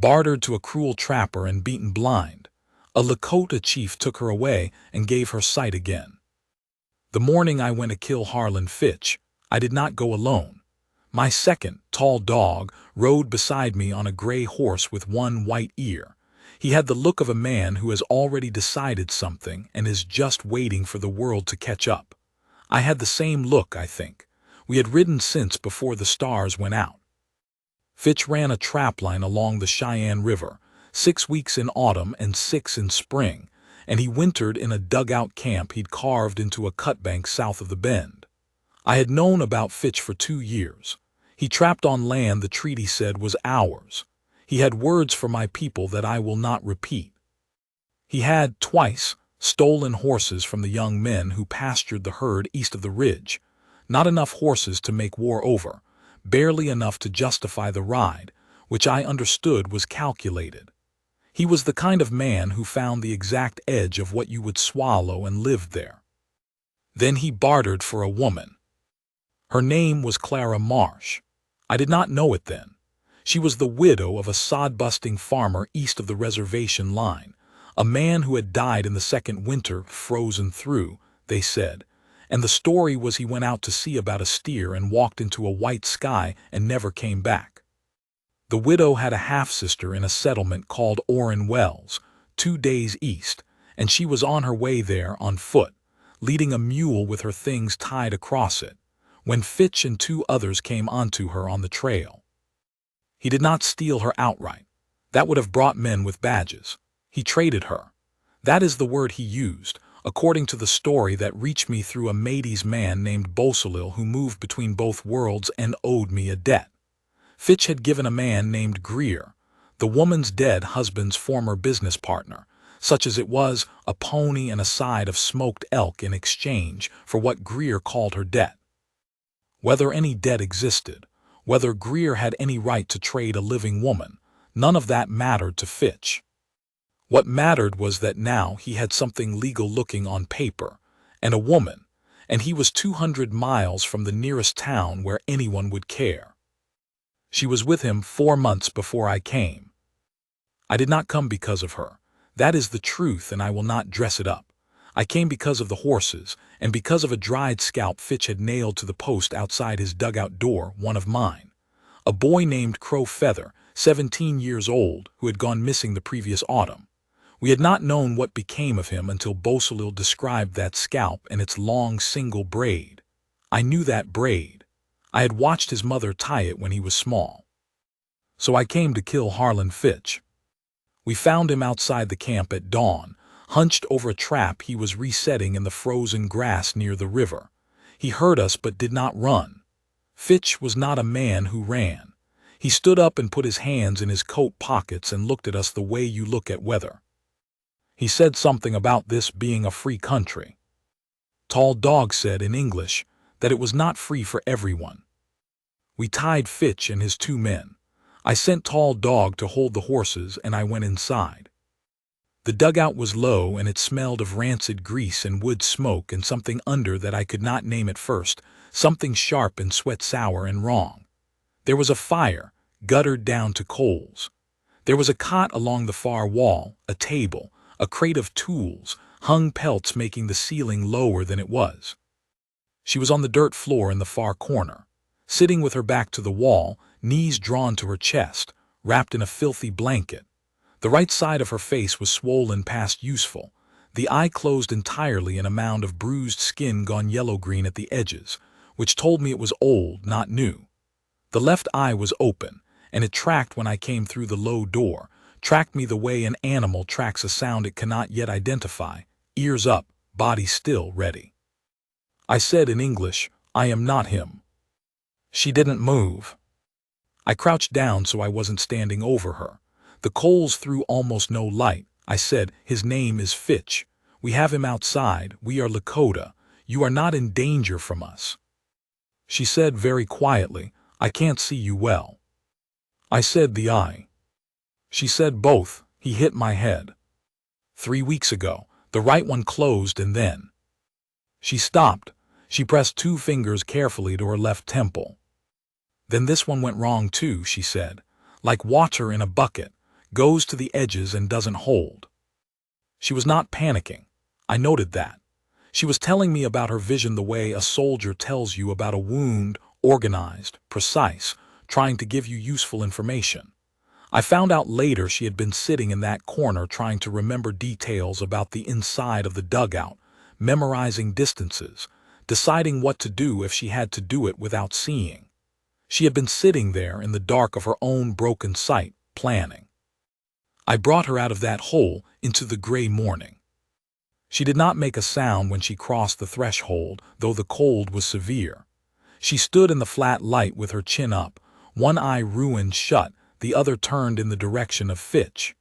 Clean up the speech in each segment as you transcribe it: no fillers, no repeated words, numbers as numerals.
bartered to a cruel trapper and beaten blind. A Lakota chief took her away and gave her sight again. The morning I went to kill Harlan Fitch, I did not go alone. My second, tall dog, rode beside me on a gray horse with one white ear. He had the look of a man who has already decided something and is just waiting for the world to catch up. I had the same look, I think. We had ridden since before the stars went out. Fitch ran a trapline along the Cheyenne River, 6 weeks in autumn and 6 in spring, and he wintered in a dugout camp he'd carved into a cutbank south of the bend. I had known about Fitch for 2 years. He trapped on land the treaty said was ours. He had words for my people that I will not repeat. He had, twice, stolen horses from the young men who pastured the herd east of the ridge. Not enough horses to make war over, barely enough to justify the ride, which I understood was calculated. He was the kind of man who found the exact edge of what you would swallow and lived there. Then he bartered for a woman. Her name was Clara Marsh. I did not know it then. She was the widow of a sod-busting farmer east of the reservation line, a man who had died in the second winter, frozen through, they said, and the story was he went out to see about a steer and walked into a white sky and never came back. The widow had a half-sister in a settlement called Orrin Wells, 2 days east, and she was on her way there on foot, leading a mule with her things tied across it, when Fitch and 2 others came onto her on the trail. He did not steal her outright. That would have brought men with badges. He traded her. That is the word he used, according to the story that reached me through a Métis man named Beausoleil who moved between both worlds and owed me a debt. Fitch had given a man named Greer, the woman's dead husband's former business partner, such as it was, a pony and a side of smoked elk in exchange for what Greer called her debt. Whether any debt existed, whether Greer had any right to trade a living woman, none of that mattered to Fitch. What mattered was that now he had something legal-looking on paper, and a woman, and he was 200 miles from the nearest town where anyone would care. She was with him 4 months before I came. I did not come because of her. That is the truth, and I will not dress it up. I came because of the horses, and because of a dried scalp Fitch had nailed to the post outside his dugout door, one of mine. A boy named Crow Feather, 17 years old, who had gone missing the previous autumn. We had not known what became of him until Beausoleil described that scalp and its long single braid. I knew that braid. I had watched his mother tie it when he was small. So I came to kill Harlan Fitch. We found him outside the camp at dawn, hunched over a trap he was resetting in the frozen grass near the river. He heard us but did not run. Fitch was not a man who ran. He stood up and put his hands in his coat pockets and looked at us the way you look at weather. He said something about this being a free country. Tall Dog said in English that it was not free for everyone. We tied Fitch and his 2 men. I sent Tall Dog to hold the horses and I went inside. The dugout was low and it smelled of rancid grease and wood smoke and something under that I could not name at first, something sharp and sweat-sour and wrong. There was a fire, guttered down to coals. There was a cot along the far wall, a table, a crate of tools, hung pelts making the ceiling lower than it was. She was on the dirt floor in the far corner, sitting with her back to the wall, knees drawn to her chest, wrapped in a filthy blanket. The right side of her face was swollen past useful, the eye closed entirely in a mound of bruised skin gone yellow-green at the edges, which told me it was old, not new. The left eye was open, and it tracked when I came through the low door, tracked me the way an animal tracks a sound it cannot yet identify, ears up, body still, ready. I said in English, "I am not him." She didn't move. I crouched down so I wasn't standing over her. The coals threw almost no light. I said, "His name is Fitch. We have him outside. We are Lakota. You are not in danger from us." She said very quietly, "I can't see you well." I said the eye. She said both. He hit my head. 3 weeks ago, the right one closed and then. She stopped. She pressed 2 fingers carefully to her left temple. "Then this one went wrong too," she said. "Like water in a bucket. goes to the edges and doesn't hold. She was not panicking. I noted that. She was telling me about her vision the way a soldier tells you about a wound, organized, precise, trying to give you useful information. I found out later she had been sitting in that corner trying to remember details about the inside of the dugout, memorizing distances, deciding what to do if she had to do it without seeing. She had been sitting there in the dark of her own broken sight, planning. I brought her out of that hole into the gray morning. She did not make a sound when she crossed the threshold, though the cold was severe. She stood in the flat light with her chin up, one eye ruined shut, the other turned in the direction of Fitch.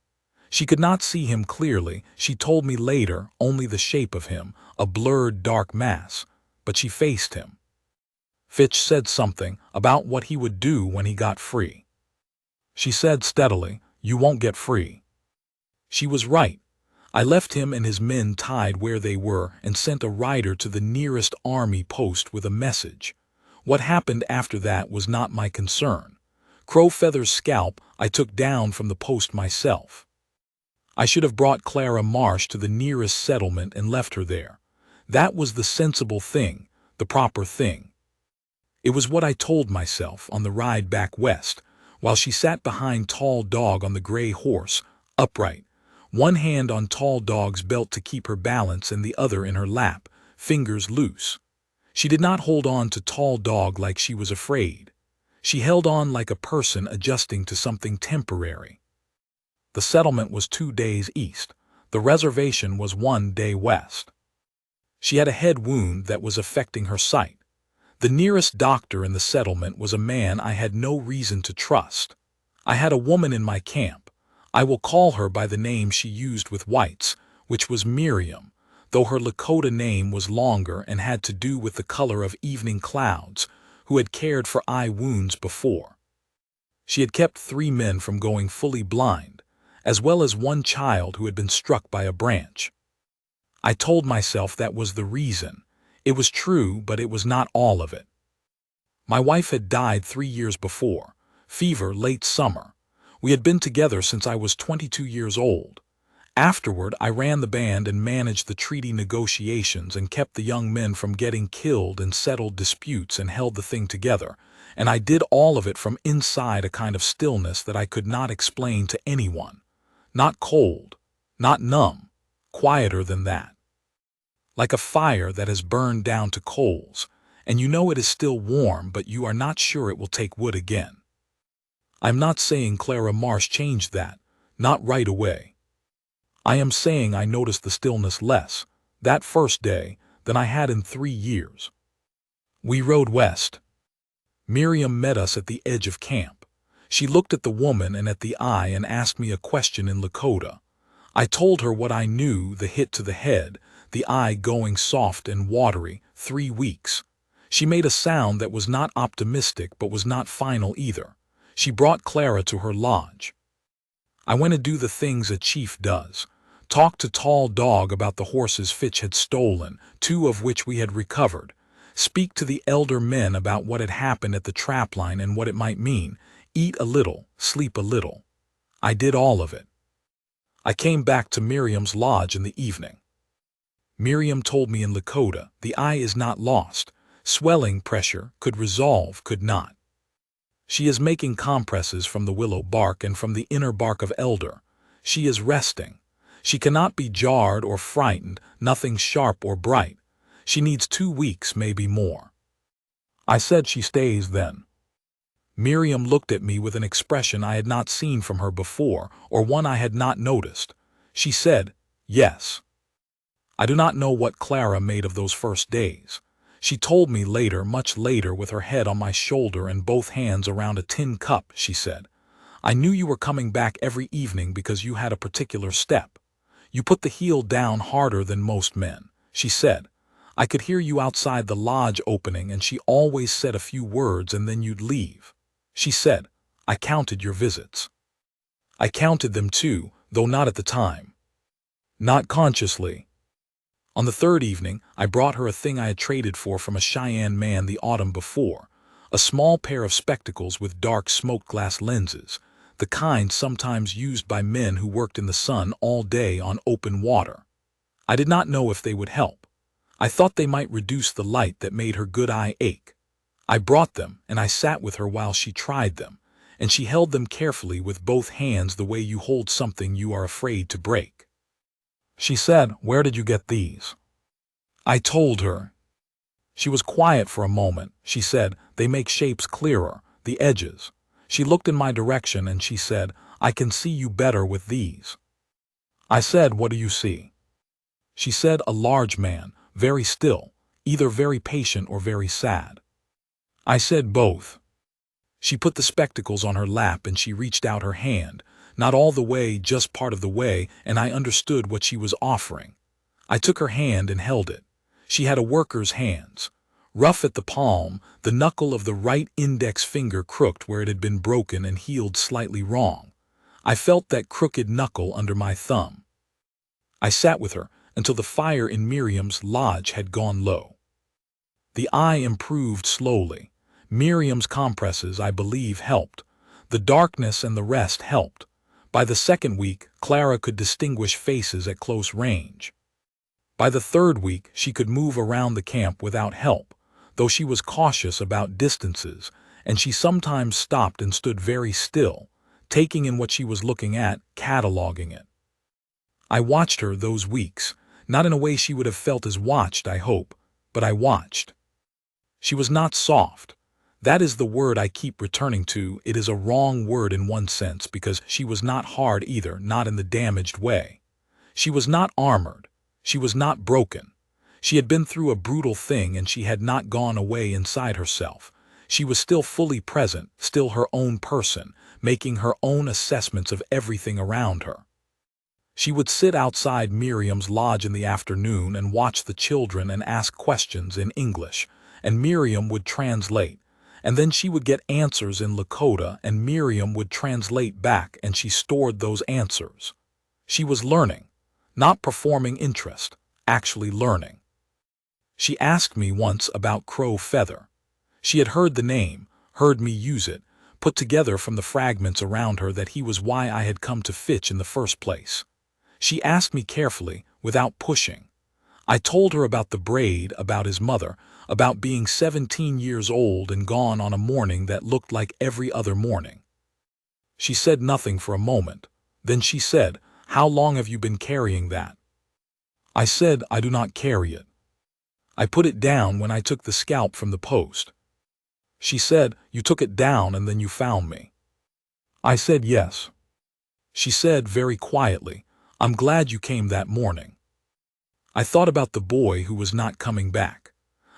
She could not see him clearly, she told me later, only the shape of him, a blurred dark mass, but she faced him. Fitch said something about what he would do when he got free. She said steadily, "You won't get free." She was right. I left him and his men tied where they were and sent a rider to the nearest army post with a message. What happened after that was not my concern. Crowfeather's scalp I took down from the post myself. I should have brought Clara Marsh to the nearest settlement and left her there. That was the sensible thing, the proper thing. It was what I told myself on the ride back west, while she sat behind Tall Dog on the gray horse, upright, one hand on Tall Dog's belt to keep her balance and the other in her lap, fingers loose. She did not hold on to Tall Dog like she was afraid. She held on like a person adjusting to something temporary. The settlement was 2 days east. The reservation was 1 day west. She had a head wound that was affecting her sight. The nearest doctor in the settlement was a man I had no reason to trust. I had a woman in my camp. I will call her by the name she used with whites, which was Miriam, though her Lakota name was longer and had to do with the color of evening clouds, who had cared for eye wounds before. She had kept 3 men from going fully blind, as well as 1 child who had been struck by a branch. I told myself that was the reason. It was true, but it was not all of it. My wife had died 3 years before, fever late summer. We had been together since I was 22 years old. Afterward, I ran the band and managed the treaty negotiations and kept the young men from getting killed and settled disputes and held the thing together, and I did all of it from inside a kind of stillness that I could not explain to anyone. Not cold, not numb, quieter than that. Like a fire that has burned down to coals, and you know it is still warm, but you are not sure it will take wood again. I'm not saying Clara Marsh changed that, not right away. I am saying I noticed the stillness less, that first day, than I had in 3 years. We rode west. Miriam met us at the edge of camp. She looked at the woman and at the eye and asked me a question in Lakota. I told her what I knew, the hit to the head, the eye going soft and watery, 3 weeks. She made a sound that was not optimistic but was not final either. She brought Clara to her lodge. I went to do the things a chief does. Talk to Tall Dog about the horses Fitch had stolen, 2 of which we had recovered. Speak to the elder men about what had happened at the trapline and what it might mean. Eat a little, sleep a little. I did all of it. I came back to Miriam's lodge in the evening. Miriam told me in Lakota, the eye is not lost. Swelling pressure could resolve, could not. She is making compresses from the willow bark and from the inner bark of elder. She is resting. She cannot be jarred or frightened, nothing sharp or bright. She needs 2 weeks, maybe more. I said she stays then. Miriam looked at me with an expression I had not seen from her before, or one I had not noticed. She said, "Yes." I do not know what Clara made of those first days. She told me later, much later, with her head on my shoulder and both hands around a tin cup, she said, "I knew you were coming back every evening because you had a particular step. You put the heel down harder than most men," she said. "I could hear you outside the lodge opening, and she always said a few words and then you'd leave." She said, "I counted your visits." I counted them too, though not at the time. Not consciously. On the 3rd evening, I brought her a thing I had traded for from a Cheyenne man the autumn before, a small pair of spectacles with dark smoked glass lenses. the kind sometimes used by men who worked in the sun all day on open water. I did not know if they would help. I thought they might reduce the light that made her good eye ache. I brought them, and I sat with her while she tried them, and she held them carefully with both hands the way you hold something you are afraid to break. She said, "Where did you get these?" I told her. She was quiet for a moment. She said, "They make shapes clearer, the edges." She looked in my direction and she said, "I can see you better with these." I said, "What do you see?" She said, "A large man, very still, either very patient or very sad." I said, "Both." She put the spectacles on her lap and she reached out her hand, not all the way, just part of the way, and I understood what she was offering. I took her hand and held it. She had a worker's hands. Rough at the palm, the knuckle of the right index finger crooked where it had been broken and healed slightly wrong. I felt that crooked knuckle under my thumb. I sat with her until the fire in Miriam's lodge had gone low. The eye improved slowly. Miriam's compresses, I believe, helped. The darkness and the rest helped. By the second week, Clara could distinguish faces at close range. By the third week, she could move around the camp without help, though she was cautious about distances, and she sometimes stopped and stood very still, taking in what she was looking at, cataloging it. I watched her those weeks, not in a way she would have felt as watched, I hope, but I watched. She was not soft. That is the word I keep returning to. It is a wrong word in one sense because she was not hard either, not in the damaged way. She was not armored. She was not broken. She had been through a brutal thing and she had not gone away inside herself. She was still fully present, still her own person, making her own assessments of everything around her. She would sit outside Miriam's lodge in the afternoon and watch the children and ask questions in English, and Miriam would translate. And then she would get answers in Lakota and Miriam would translate back and she stored those answers. She was learning, not performing interest, actually learning. She asked me once about Crow Feather. She had heard the name, heard me use it, put together from the fragments around her that he was why I had come to Fitch in the first place. She asked me carefully, without pushing. I told her about the braid, about his mother, about being 17 years old and gone on a morning that looked like every other morning. She said nothing for a moment. Then she said, "How long have you been carrying that?" I said, "I do not carry it. I put it down when I took the scalp from the post." She said, "You took it down and then you found me." I said, "Yes." She said very quietly, "I'm glad you came that morning." I thought about the boy who was not coming back.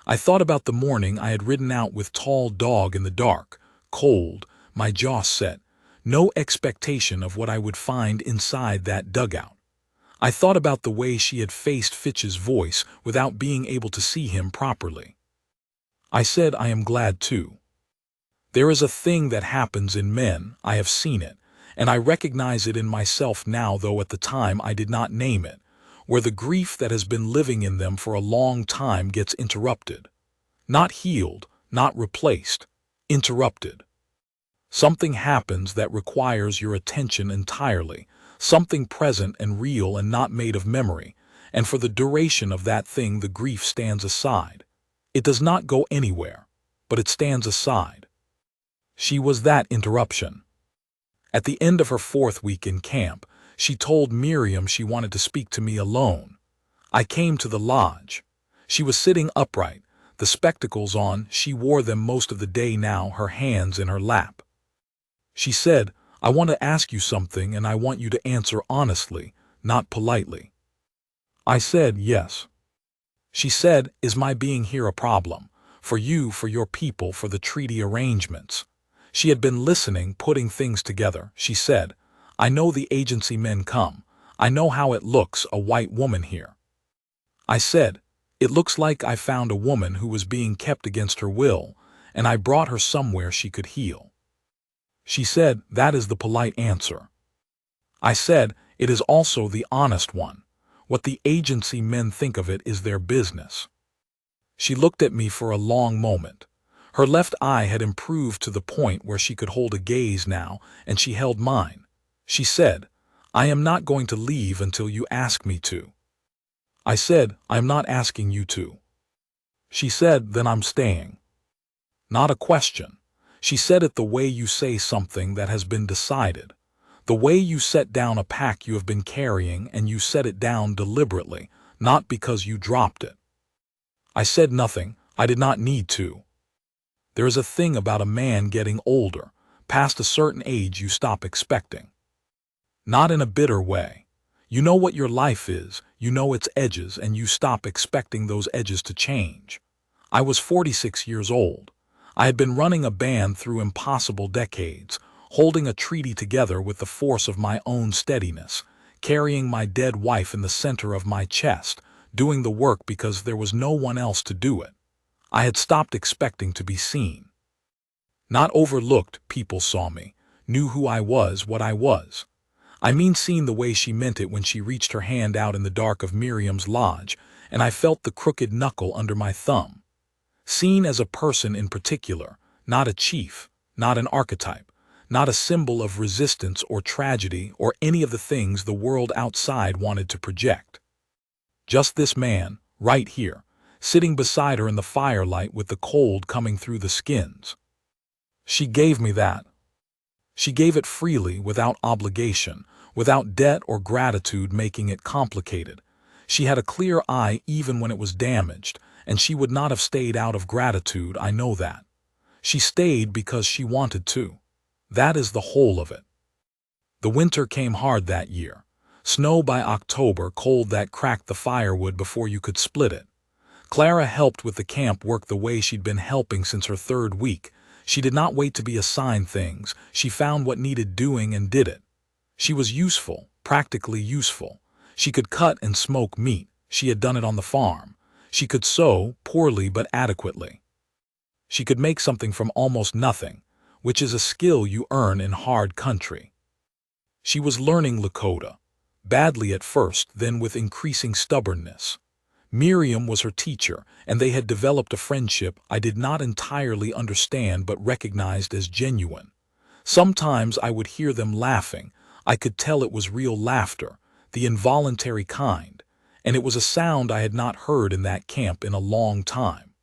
I thought about the morning I had ridden out with Tall Dog in the dark, cold, my jaw set, no expectation of what I would find inside that dugout. I thought about the way she had faced Fitch's voice without being able to see him properly. I said, "I am glad too." There is a thing that happens in men, I have seen it, and I recognize it in myself now, though at the time I did not name it, where the grief that has been living in them for a long time gets interrupted. Not healed, not replaced, interrupted. Something happens that requires your attention entirely, something present and real and not made of memory, and for the duration of that thing the grief stands aside. It does not go anywhere, but it stands aside. She was that interruption. At the end of her 4th week in camp, she told Miriam she wanted to speak to me alone. I came to the lodge. She was sitting upright, the spectacles on, she wore them most of the day now, her hands in her lap. She said, "I want to ask you something and I want you to answer honestly, not politely." I said, "Yes." She said, "Is my being here a problem? For you, for your people, for the treaty arrangements?" She had been listening, putting things together. She said, "I know the agency men come. I know how it looks, a white woman here." I said, "It looks like I found a woman who was being kept against her will, and I brought her somewhere she could heal." She said, "That is the polite answer." I said, "It is also the honest one. What the agency men think of it is their business." She looked at me for a long moment. Her left eye had improved to the point where she could hold a gaze now, and she held mine. She said, "I am not going to leave until you ask me to." I said, "I am not asking you to." She said, "Then I'm staying." Not a question. She said it the way you say something that has been decided. The way you set down a pack you have been carrying, and you set it down deliberately, not because you dropped it. I said nothing. I did not need to. There is a thing about a man getting older. Past a certain age you stop expecting. Not in a bitter way. You know what your life is, you know its edges, and you stop expecting those edges to change. I was 46 years old. I had been running a band through impossible decades, holding a treaty together with the force of my own steadiness, carrying my dead wife in the center of my chest, doing the work because there was no one else to do it. I had stopped expecting to be seen. Not overlooked. People saw me, knew who I was, what I was. I mean seen the way she meant it when she reached her hand out in the dark of Miriam's lodge, and I felt the crooked knuckle under my thumb. Seen as a person in particular, not a chief, not an archetype, not a symbol of resistance or tragedy or any of the things the world outside wanted to project. Just this man, right here, sitting beside her in the firelight with the cold coming through the skins. She gave me that. She gave it freely, without obligation, without debt or gratitude making it complicated. She had a clear eye even when it was damaged, and she would not have stayed out of gratitude, I know that. She stayed because she wanted to. That is the whole of it. The winter came hard that year. Snow by October, cold that cracked the firewood before you could split it. Clara helped with the camp work the way she'd been helping since her 3rd week. She did not wait to be assigned things. She found what needed doing and did it. She was useful, practically useful. She could cut and smoke meat. She had done it on the farm. She could sew, poorly but adequately. She could make something from almost nothing, which is a skill you earn in hard country. She was learning Lakota, badly at first, then with increasing stubbornness. Miriam was her teacher, and they had developed a friendship I did not entirely understand but recognized as genuine. Sometimes I would hear them laughing. I could tell it was real laughter, the involuntary kind, and it was a sound I had not heard in that camp in a long time.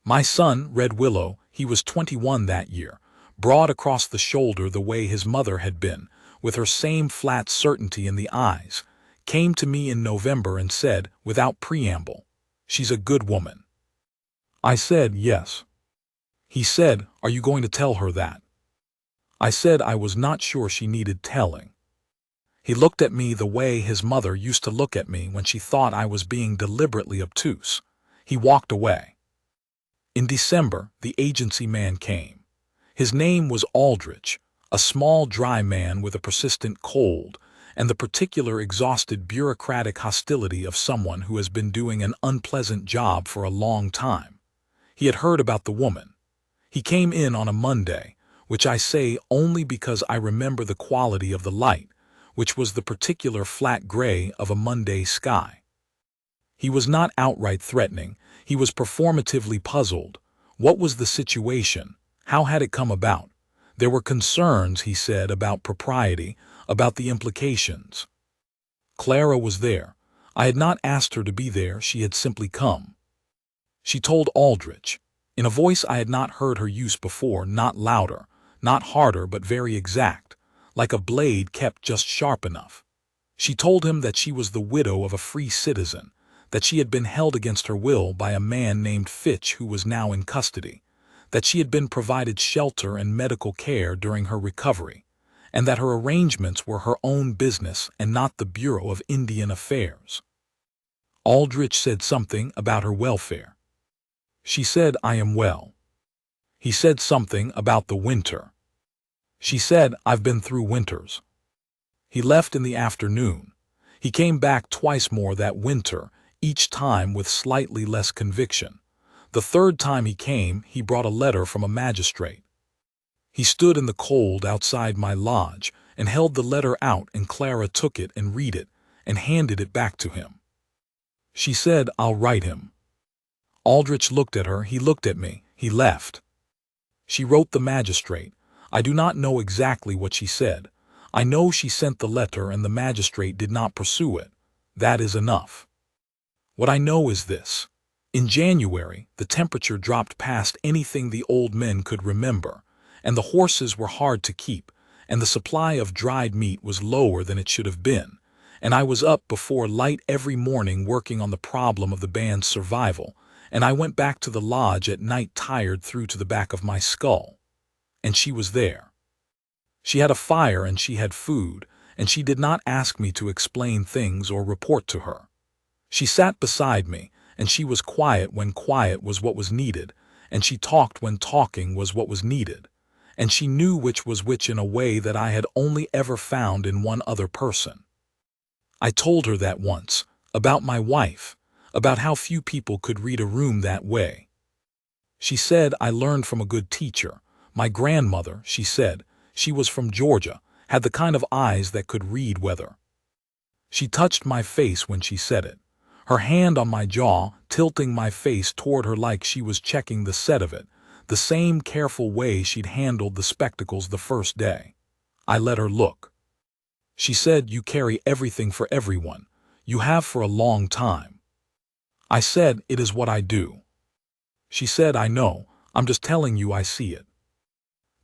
My son, Red Willow, he was 21 that year, broad across the shoulder the way his mother had been, with her same flat certainty in the eyes, came to me in November and said, without preamble, "She's a good woman." I said, "Yes." He said, "Are you going to tell her that?" I said I was not sure she needed telling. He looked at me the way his mother used to look at me when she thought I was being deliberately obtuse. He walked away. In December, the agency man came. His name was Aldrich, a small, dry man with a persistent cold, and the particular exhausted bureaucratic hostility of someone who has been doing an unpleasant job for a long time. He had heard about the woman. He came in on a Monday, which I say only because I remember the quality of the light, which was the particular flat gray of a Monday sky. He was not outright threatening. He was performatively puzzled. What was the situation? How had it come about? There were concerns, he said, about propriety, about the implications. Clara was there. I had not asked her to be there, she had simply come. She told Aldrich, in a voice I had not heard her use before, not louder, not harder, but very exact, like a blade kept just sharp enough. She told him that she was the widow of a free citizen, that she had been held against her will by a man named Fitch who was now in custody, that she had been provided shelter and medical care during her recovery, and that her arrangements were her own business and not the Bureau of Indian Affairs. Aldrich said something about her welfare. She said, "I am well." He said something about the winter. She said, "I've been through winters." He left in the afternoon. He came back twice more that winter, each time with slightly less conviction. The 3rd time he came, he brought a letter from a magistrate. He stood in the cold outside my lodge and held the letter out, and Clara took it and read it and handed it back to him. She said, "I'll write him." Aldrich looked at her, he looked at me, He left. She wrote the magistrate. I do not know exactly what she said. I know she sent the letter and the magistrate did not pursue it. That is enough. What I know is this. In January, the temperature dropped past anything the old men could remember, and the horses were hard to keep, and the supply of dried meat was lower than it should have been, and I was up before light every morning working on the problem of the band's survival, and I went back to the lodge at night tired through to the back of my skull. And she was there. She had a fire and she had food, and she did not ask me to explain things or report to her. She sat beside me, and she was quiet when quiet was what was needed, and she talked when talking was what was needed, and she knew which was which in a way that I had only ever found in one other person. I told her that once, about my wife, about how few people could read a room that way. She said I learned from a good teacher. My grandmother, she said, she was from Georgia, had the kind of eyes that could read weather. She touched my face when she said it, her hand on my jaw, tilting my face toward her like she was checking the set of it, the same careful way she'd handled the spectacles the first day. I let her look. She said, "You carry everything for everyone. You have for a long time." I said, "It is what I do." She said, "I know, I'm just telling you I see it."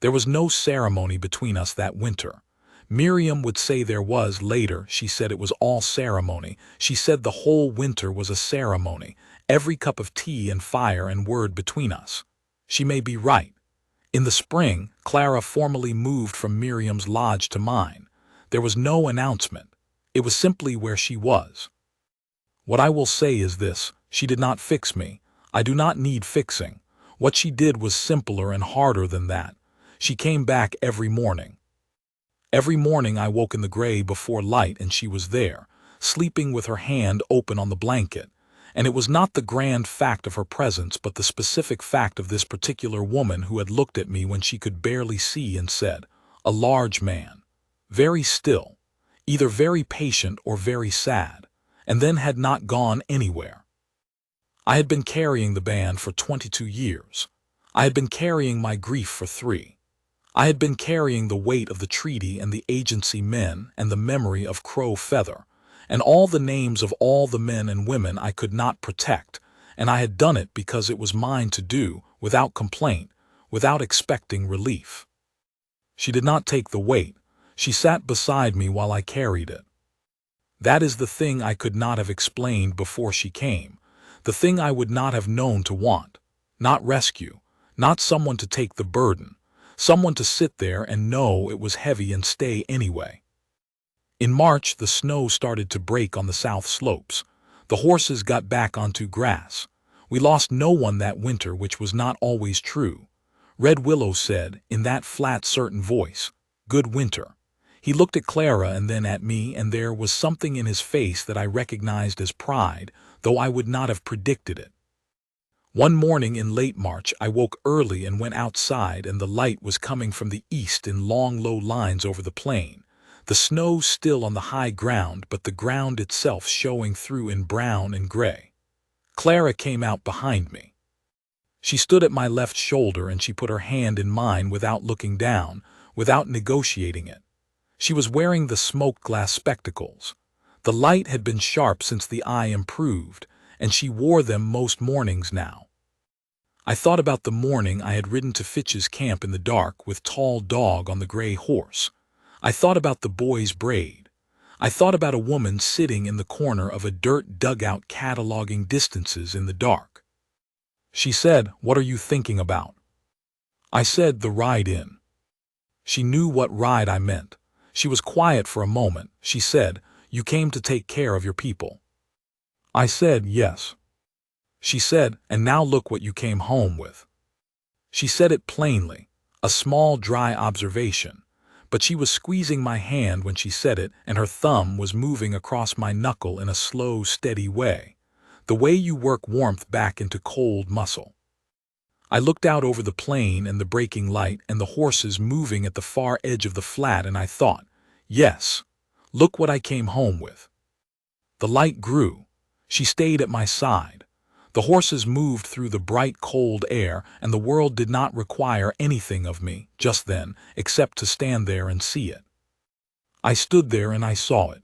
There was no ceremony between us that winter. Miriam would say there was later. She said it was all ceremony. She said the whole winter was a ceremony, every cup of tea and fire and word between us. She may be right. In the spring, Clara formally moved from Miriam's lodge to mine. There was no announcement. It was simply where she was. What I will say is this: she did not fix me. I do not need fixing. What she did was simpler and harder than that. She came back every morning. Every morning I woke in the gray before light and she was there, sleeping with her hand open on the blanket. And it was not the grand fact of her presence but the specific fact of this particular woman who had looked at me when she could barely see and said, "A large man, very still, either very patient or very sad," and then had not gone anywhere. I had been carrying the band for 22 years. I had been carrying my grief for 3. I had been carrying the weight of the treaty and the agency men and the memory of Crow Feather, and all the names of all the men and women I could not protect, and I had done it because it was mine to do, without complaint, without expecting relief. She did not take the weight. She sat beside me while I carried it. That is the thing I could not have explained before she came, the thing I would not have known to want. Not rescue, not someone to take the burden, someone to sit there and know it was heavy and stay anyway. In March, the snow started to break on the south slopes. The horses got back onto grass. We lost no one that winter, which was not always true. Red Willow said, in that flat, certain voice, "Good winter." He looked at Clara and then at me, and there was something in his face that I recognized as pride, though I would not have predicted it. One morning in late March, I woke early and went outside, and the light was coming from the east in long, low lines over the plain. The snow still on the high ground, but the ground itself showing through in brown and gray. Clara came out behind me. She stood at my left shoulder and she put her hand in mine without looking down, without negotiating it. She was wearing the smoked-glass spectacles. The light had been sharp since the eye improved, and she wore them most mornings now. I thought about the morning I had ridden to Fitch's camp in the dark with Tall Dog on the gray horse. I thought about the boy's braid. I thought about a woman sitting in the corner of a dirt dugout cataloging distances in the dark. She said, "What are you thinking about?" I said, "The ride in." She knew what ride I meant. She was quiet for a moment. She said, "You came to take care of your people." I said, "Yes." She said, "And now look what you came home with." She said it plainly, a small dry observation, but she was squeezing my hand when she said it, and her thumb was moving across my knuckle in a slow, steady way, the way you work warmth back into cold muscle. I looked out over the plain and the breaking light and the horses moving at the far edge of the flat, and I thought, yes, look what I came home with. The light grew. She stayed at my side. The horses moved through the bright, cold air, and the world did not require anything of me just then, except to stand there and see it. I stood there and I saw it.